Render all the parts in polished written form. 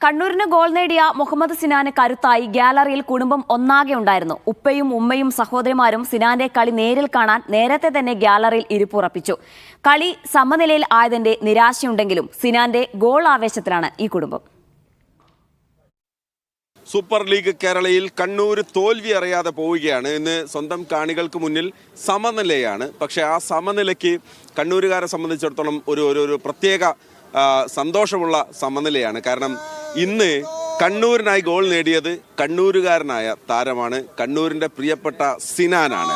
കണ്ണൂരിന് goal നേടിയ മുഹമ്മദ് സിനാന് കരുത്തായി ഗ്യാലറിയിൽ കുടുംബം ഒന്നാകെ ഉണ്ടായിരുന്നു. ഉപ്പയും ഉമ്മയും സഹോദരിമാരും സിനാന്റെ കളി നേരിൽ കാണാൻ നേരത്തെ തന്നെ ഗ്യാലറിയിൽ ഇരിപ്പുറപ്പിച്ചു. കളി സമനിലയിൽ ആയതിന്റെ നിരാശയുണ്ടെങ്കിലും സിനാന്റെ ഗോൾ ആവേശത്തിലാണ് ഈ കുടുംബം. സൂപ്പർ ലീഗ് കേരളയിൽ കണ്ണൂർ തോൽവി അറിയാതെ പോവുകയാണ്. ഇന്ന് സ്വന്തം കാണികൾക്ക് മുന്നിൽ സമനിലയാണ്. പക്ഷേ ആ സമനിലയ്ക്ക് കണ്ണൂരുകാരെ സംബന്ധിച്ചിടത്തോളം ഒരു പ്രത്യേക സന്തോഷമുള്ള സമനിലയാണ്. കാരണം ഇന്ന് കണ്ണൂരിനായി ഗോൾ നേടിയത് കണ്ണൂരുകാരനായ താരമാണ്, കണ്ണൂരിന്റെ പ്രിയപ്പെട്ട സിനാനാണ്.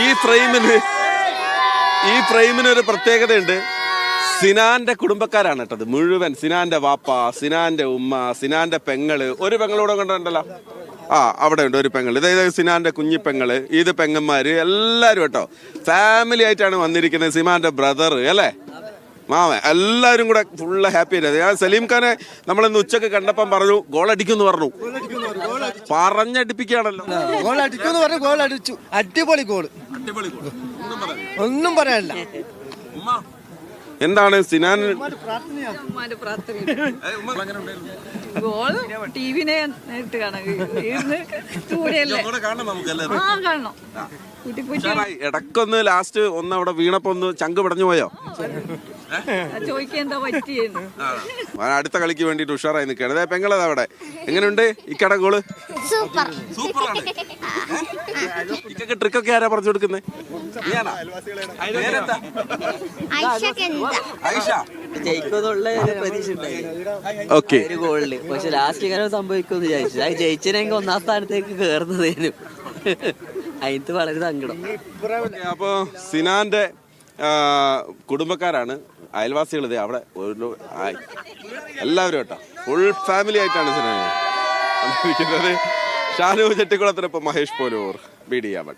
ഈ ഫ്രെയിമിന് ഒരു പ്രത്യേകതയുണ്ട്. സിനാന്റെ കുടുംബക്കാരാണ് കേട്ടത് മുഴുവൻ. സിനാന്റെ വാപ്പ, സിനാന്റെ ഉമ്മ, സിനാന്റെ പെങ്ങള്, ഒരു പെങ്ങളൂടെ കണ്ടല്ലോ, അവിടെ ഉണ്ട് ഒരു പെങ്ങൾ. ഇതായത് സിനാന്റെ കുഞ്ഞി പെങ്ങള്, ഇത് പെങ്ങന്മാര്, എല്ലാരും കേട്ടോ ഫാമിലി ആയിട്ടാണ് വന്നിരിക്കുന്നത്. സിനാന്റെ ബ്രദർ അല്ലേ, മാമൻ, എല്ലാവരും കൂടെ ഫുള്ള് ഹാപ്പി ആയിട്ട്. ഞാൻ സലീം ഖാനെ നമ്മളിന്ന് ഉച്ചക്ക് കണ്ടപ്പം പറഞ്ഞു ഗോൾ അടിക്കുമെന്ന് പറഞ്ഞു. പറഞ്ഞടിപ്പിക്കുകയാണല്ലോ. ഗോൾ അടിക്കുമെന്ന് പറഞ്ഞു, ഗോൾ അടിച്ചു. അടിപൊളി ഗോള്, ഒന്നും പറയാനില്ല. എന്താണ് സിനാൻ ഇടക്കൊന്ന് ലാസ്റ്റ് ഒന്ന് അവിടെ വീണപ്പോ ഒന്ന് ചങ്ക് പിടഞ്ഞു പോയോ? അടുത്ത കളിക്ക് വേണ്ടിട്ട് ഉഷാറായി നിൽക്കുകയാണ്. പെങ്ങളതാ അവിടെ. എങ്ങനെയുണ്ട് ഇക്കട ഗോള്? സൂപ്പറാണ്. ഇക്കൊക്കെ ട്രിക്കൊക്കെ ആരാ പറഞ്ഞു കൊടുക്കുന്നത്? ഓക്കെ, ഗോളില് പക്ഷെ ലാസ്റ്റ് ഇങ്ങനെ സംഭവിക്കുമെന്ന് വിചാരിച്ചു. അത് ജയിച്ചനെങ്കിൽ ഒന്നാം സ്ഥാനത്തേക്ക് കയറുന്നതിനും അതിന് വളരെ സങ്കടം. അപ്പൊ സിനാന്റെ കുടുംബക്കാരാണ്, അയൽവാസികൾ അവിടെ എല്ലാവരും കേട്ടോ ഫുൾ ഫാമിലി ആയിട്ടാണ് സിനാനെ. Shanu ചെട്ടിക്കുളത്തിനൊപ്പം Mahesh Polur, BD Yaman.